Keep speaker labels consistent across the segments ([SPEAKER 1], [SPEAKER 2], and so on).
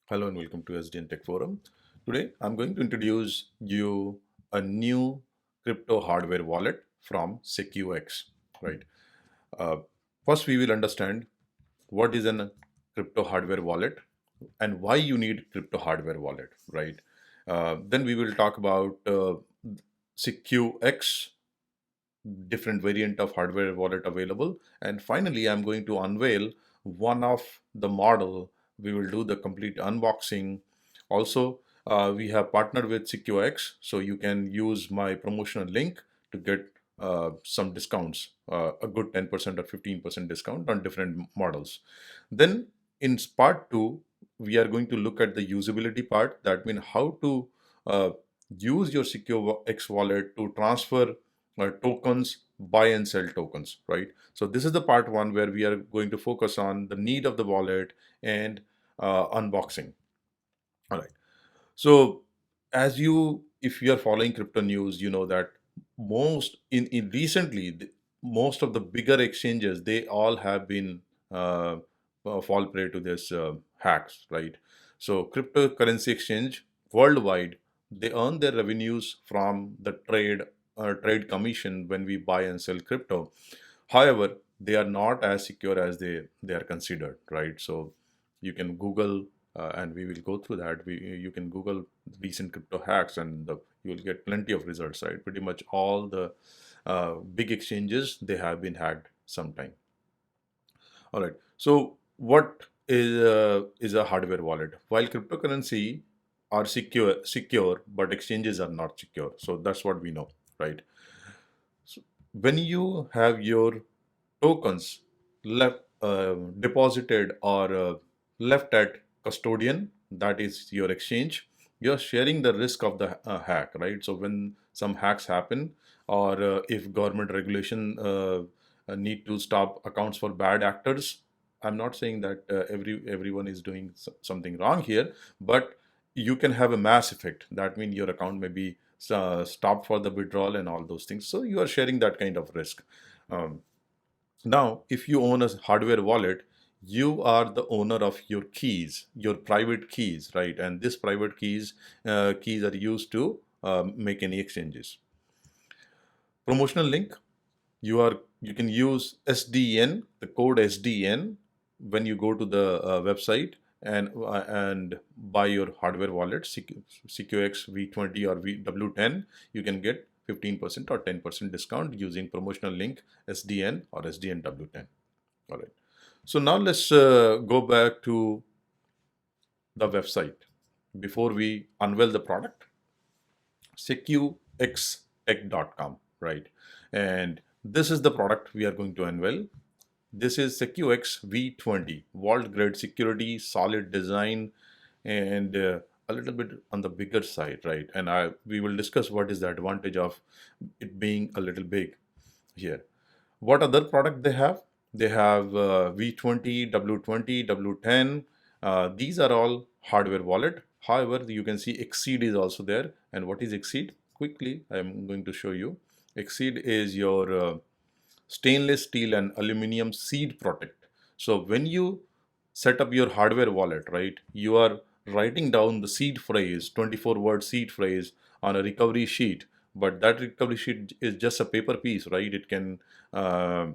[SPEAKER 1] Hello and welcome to SDN Tech Forum. Today I'm going to introduce you a new crypto hardware wallet from SecuX. Right. Uh, First, we will understand what is a crypto hardware wallet and why you need crypto hardware wallet. Right. Then we will talk about SecuX, different variant of hardware wallet available, and finally I'm going to unveil one of the model. We will do the complete unboxing. Also, we have partnered with SecuX, so you can use my promotional link to get some discounts, a good 10% or 15% discount on different models. Then in part 2 we are going to look at the usability part. That means how to uh, use your SecuX wallet to transfer tokens, buy and sell tokens, right? So this is the part 1 where we are going to focus on the need of the wallet and unboxing. All right. So as you, if you are following crypto news, you know that in recently most of the bigger exchanges, they all have been uh, fall prey to this hacks, right? So cryptocurrency exchange worldwide, they earn their revenues from the trade commission when we buy and sell crypto. However, they are not as secure as they are considered, right? So you can Google, and we will go through that. You can Google recent crypto hacks, and you will get plenty of results, right? Pretty much all the big exchanges, they have been hacked sometime. All right. So what is a hardware wallet? While cryptocurrency are secure, but exchanges are not secure. So that's what we know, right? So when you have your tokens left deposited or left at custodian, that is your exchange, you're sharing the risk of the hack, right? So when some hacks happen, or if government regulation need to stop accounts for bad actors, I'm not saying that everyone is doing something wrong here, but you can have a mass effect. That means your account may be stopped for the withdrawal and all those things, so you are sharing that kind of risk. um, Now, if you own a hardware wallet, you are the owner of your keys, your private keys, right? And this private keys are used to make any exchanges. Promotional link: you can use SDN, the code SDN, when you go to the website and buy your hardware wallet, CQX V20 or W10. You can get 15% or 10% discount using promotional link SDN or SDN W10. All right. So now let's go back to the website before we unveil the product. SecuXtech.com, right? And this is the product we are going to unveil. This is SecuX V20, vault grade security, solid design, and a little bit on the bigger side, right? And we will discuss what is the advantage of it being a little big here. What other product they have? They have V20, W20, W10. These are all hardware wallet. However, you can see Exceed is also there. And what is Exceed? Quickly, I'm going to show you. Exceed is your stainless steel and aluminum seed protect. So when you set up your hardware wallet, right, you are writing down the seed phrase, 24-word seed phrase on a recovery sheet. But that recovery sheet is just a paper piece, right? It can uh,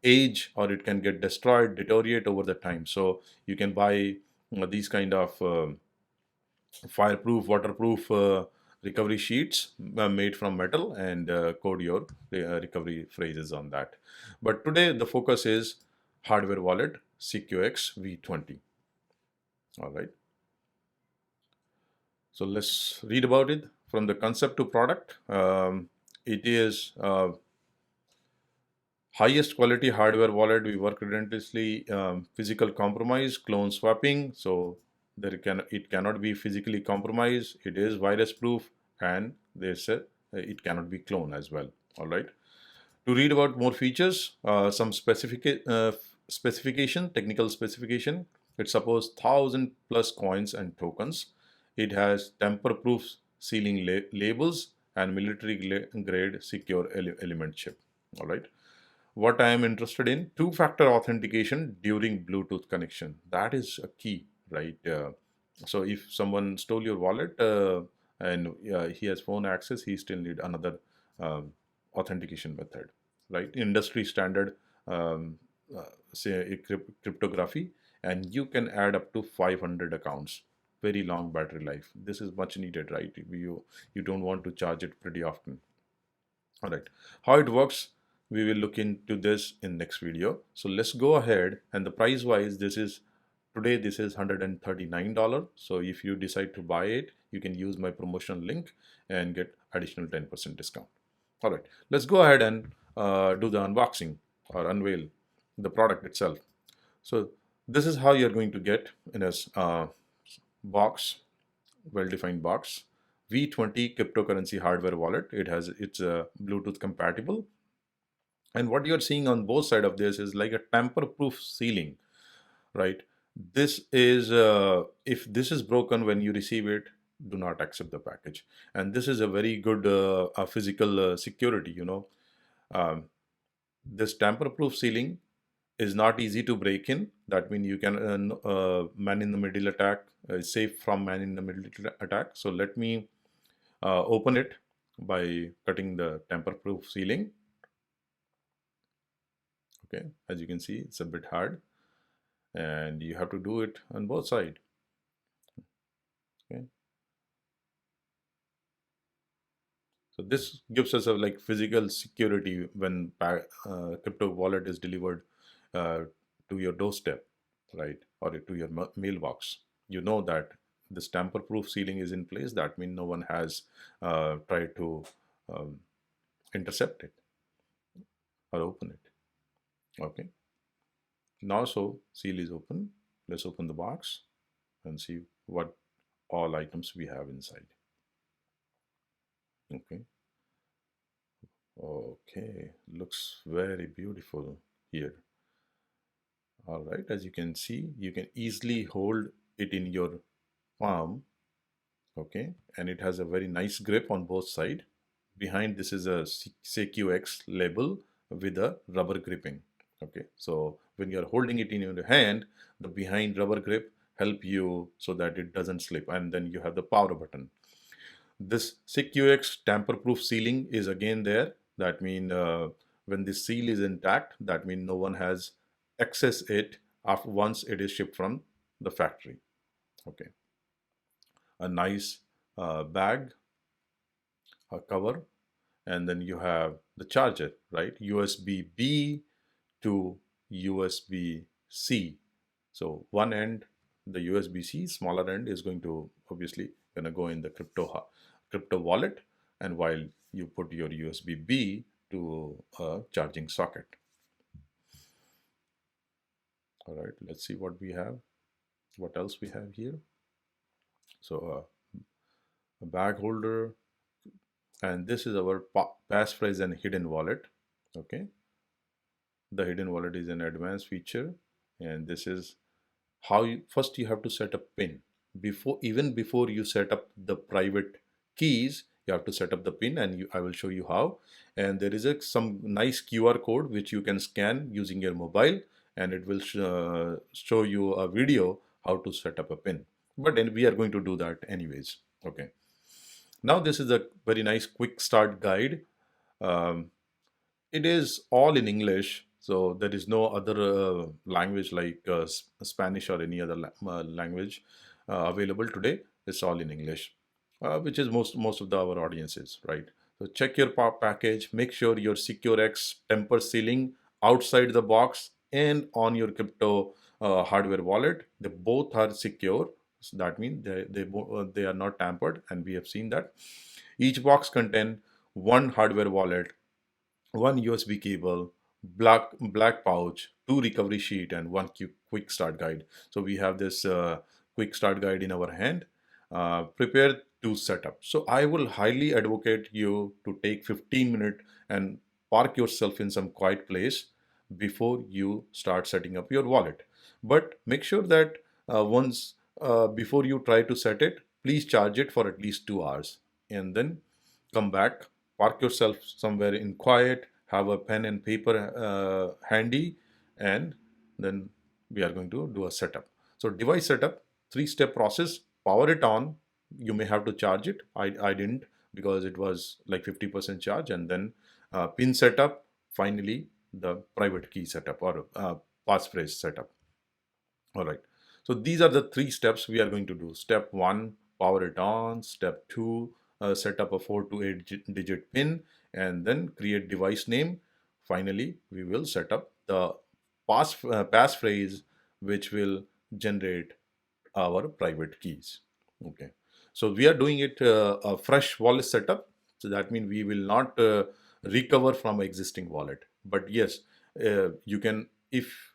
[SPEAKER 1] age, or it can get destroyed, deteriorate over the time. So you can buy these kind of fireproof, waterproof recovery sheets made from metal, and code your recovery phrases on that. But today the focus is hardware wallet CQX V20. All right. So let's read about it from the concept to product. It is highest quality hardware wallet. We work relentlessly. Physical compromise, clone swapping. So it cannot be physically compromised. It is virus proof, and they said it cannot be cloned as well. All right. To read about more features, some specification, technical specification. It supports 1,000+ coins and tokens. It has tamper-proof sealing labels and military grade secure element chip. All right. What I am interested in: two-factor authentication during Bluetooth connection. That is a key, right? So if someone stole your wallet and he has phone access, he still need another um, authentication method, right? Industry standard, um, say cryptography, and you can add up to 500 accounts. Very long battery life. This is much needed, right? You don't want to charge it pretty often. All right, how it works, we will look into this in next video. So let's go ahead, and the price wise, this is today this is $139. So if you decide to buy it, you can use my promotional link and get additional 10% discount. All right, let's go ahead and do the unboxing or unveil the product itself. So this is how you're going to get in a box, well-defined box. V20 cryptocurrency hardware wallet. It's Bluetooth compatible, and what you're seeing on both side of this is like a tamper-proof sealing, right? This is if this is broken when you receive it, do not accept the package. And this is a very good physical security. Um, this tamper-proof sealing is not easy to break in. That means you can man in the middle attack, safe from man in the middle attack. So let me open it by cutting the tamper-proof sealing. Okay, as you can see, it's a bit hard, and you have to do it on both sides. Okay, so this gives us a like physical security when crypto wallet is delivered uh, to your doorstep, right, or to your mailbox. You know that this tamper-proof sealing is in place. That means no one has tried to um, intercept it or open it. Okay. Now, so seal is open. Let's open the box and see what all items we have inside. Okay. Okay. Looks very beautiful here. All right. As you can see, you can easily hold it in your palm. Okay. And it has a very nice grip on both sides. Behind this is a SecuX label with a rubber gripping. Okay. So when you're holding it in your hand, the behind rubber grip help you so that it doesn't slip. And then you have the power button. This SecuX tamper-proof sealing is again there. That means when the seal is intact, that means no one has access it after once it is shipped from the factory. Okay, a nice bag, a cover, and then you have the charger, right? USB B to USB C. So one end, the USB C, smaller end is going to obviously gonna go in the crypto wallet, and while you put your USB B to a charging socket. All right, let's see what we have. What else we have here? So a bag holder, and this is our passphrase and hidden wallet. Okay, the hidden wallet is an advanced feature, and this is how you first you have to set up pin before you set up the private keys. You have to set up the pin, and I will show you how. And there is some nice QR code which you can scan using your mobile, and it will show you a video how to set up a pin. But then we are going to do that anyways. Okay, now this is a very nice quick start guide. um, it is all in English, so there is no other language like Spanish or any other language available today. It's all in English, which is most of our audiences, right? So check your package. Make sure your SecureX temper sealing outside the box and on your crypto hardware wallet. They both are secure. So that means they are not tampered, and we have seen that. Each box contain one hardware wallet, one USB cable, black pouch, two recovery sheet, and one quick start guide. So we have this quick start guide in our hand. Prepare to set up. So I will highly advocate you to take 15 minutes and park yourself in some quiet place before you start setting up your wallet. But make sure that once before you try to set it, please charge it for at least 2 hours, and then come back, park yourself somewhere in quiet, have a pen and paper handy, and then we are going to do a setup. So device setup, three-step process. power it on, you may have to charge it. I didn't, because it was like 50% charge. And then pin setup, finally the private key setup, or passphrase setup. All right. So these are the three steps we are going to do. Step one, power it on. Step two, set up a 4 to 8 digit pin, and then create device name. Finally, we will set up the passphrase, which will generate our private keys. Okay. So we are doing it a fresh wallet setup. So that means we will not recover from existing wallet. But yes, you can, if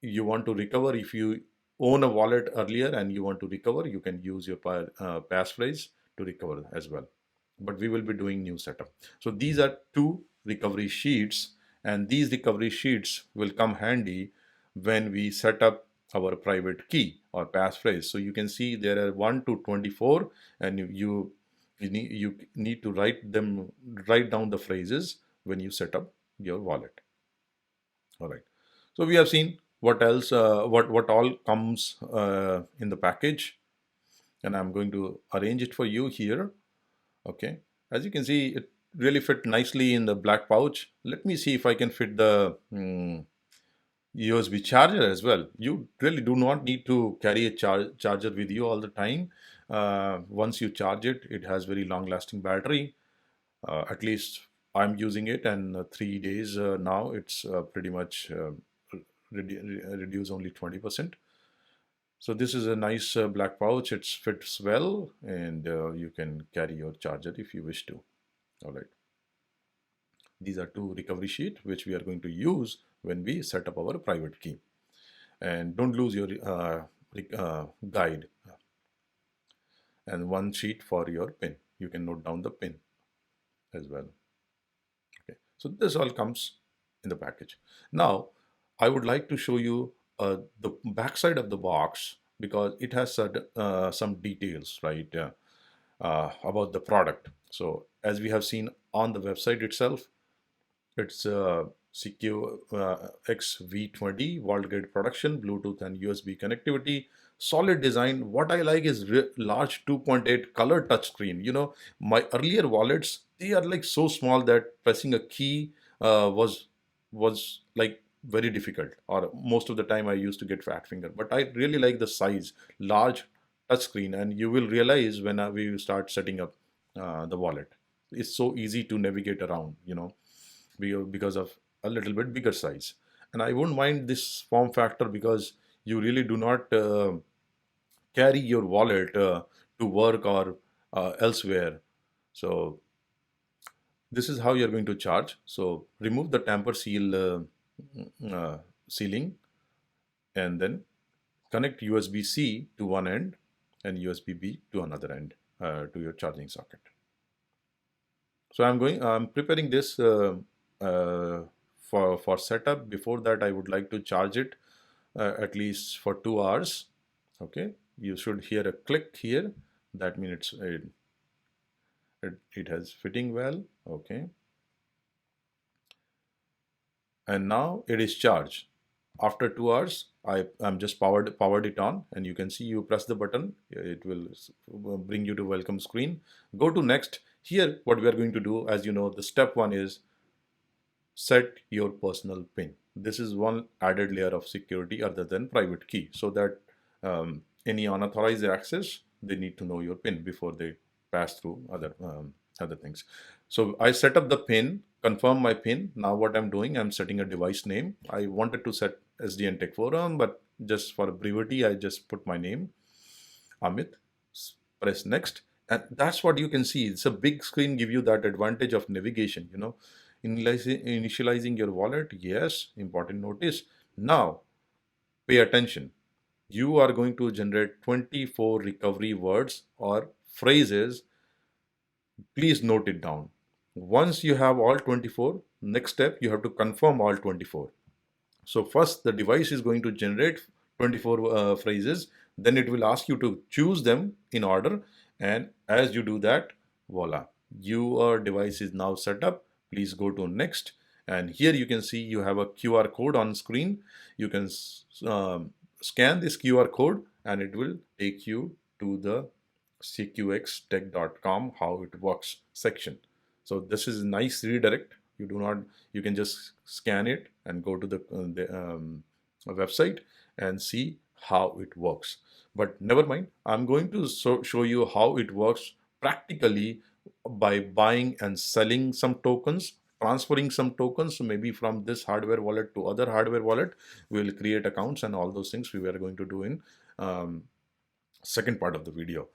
[SPEAKER 1] you want to recover, if you own a wallet earlier and you want to recover, you can use your passphrase to recover as well. But we will be doing new setup. So these are two recovery sheets, and these recovery sheets will come handy when we set up our private key or passphrase. So you can see there are 1 to 24, and you need to write down the phrases when you set up your wallet. All right. So we have seen what else, what all comes in the package, and I'm going to arrange it for you here. Okay. As you can see, it really fit nicely in the black pouch. Let me see if I can fit the USB charger as well. You really do not need to carry a charger with you all the time. Once you charge it, it has very long lasting battery. At least I'm using it, and 3 days now it's pretty much reduce only 20%. So this is a nice black pouch. It fits well, and you can carry your charger if you wish to. All right. These are two recovery sheet which we are going to use when we set up our private key. And don't lose your guide, and one sheet for your pin. You can note down the pin as well. Okay. So this all comes in the package. Now, I would like to show you the backside of the box, because it has some details, right, about the product. So as we have seen on the website itself, it's SecuX V20 vault grade production, Bluetooth and USB connectivity, solid design. What I like is large 2.8 color touchscreen. My earlier wallets, they are like so small that pressing a key was like very difficult, or most of the time I used to get fat finger. But I really like the size, large touchscreen, and you will realize when we start setting up the wallet, it's so easy to navigate around. Because of a little bit bigger size. And I wouldn't mind this form factor, because you really do not carry your wallet to work or elsewhere. So this is how you're going to charge. So remove the tamper seal sealing, and then connect USB-C to one end and USB-B to another end to your charging socket. So I'm preparing this for setup. Before that, I would like to charge it at least for 2 hours. Okay, you should hear a click here. That means it has fitting well. Okay, and now it is charged. After 2 hours, I'm just powered it on, and you can see you press the button, it will bring you to welcome screen. Go to next. Here, what we are going to do, as you know, the step one is set your personal PIN. This is one added layer of security other than private key, so that any unauthorized access, they need to know your PIN before they pass through other things. So I set up the PIN, confirm my PIN. Now what I'm doing, I'm setting a device name. I wanted to set SDN Tech Forum, but just for brevity, I just put my name, Amit. Press next, and that's what you can see. It's a big screen, give you that advantage of navigation. Initializing your wallet, yes, important notice. Now pay attention. You are going to generate 24 recovery words or phrases. Please note it down. Once you have all 24, next step, you have to confirm all 24. So first the device is going to generate 24 phrases, then it will ask you to choose them in order, and as you do that, voila, your device is now set up. Please go to next, and here you can see you have a QR code on screen. You can scan this QR code, and it will take you to the secuxtech.com how it works section. So this is a nice redirect. You can just scan it and go to the website and see how it works. But never mind, I'm going to show you how it works practically by buying and selling some tokens, transferring some tokens, so maybe from this hardware wallet to other hardware wallet. We will create accounts and all those things we were going to do in um, second part of the video.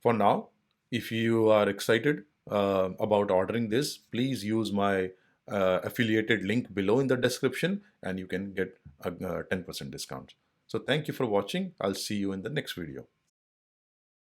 [SPEAKER 1] For now, if you are excited about ordering this, please use my affiliated link below in the description and you can get a 10% discount. So thank you for watching. I'll see you in the next video.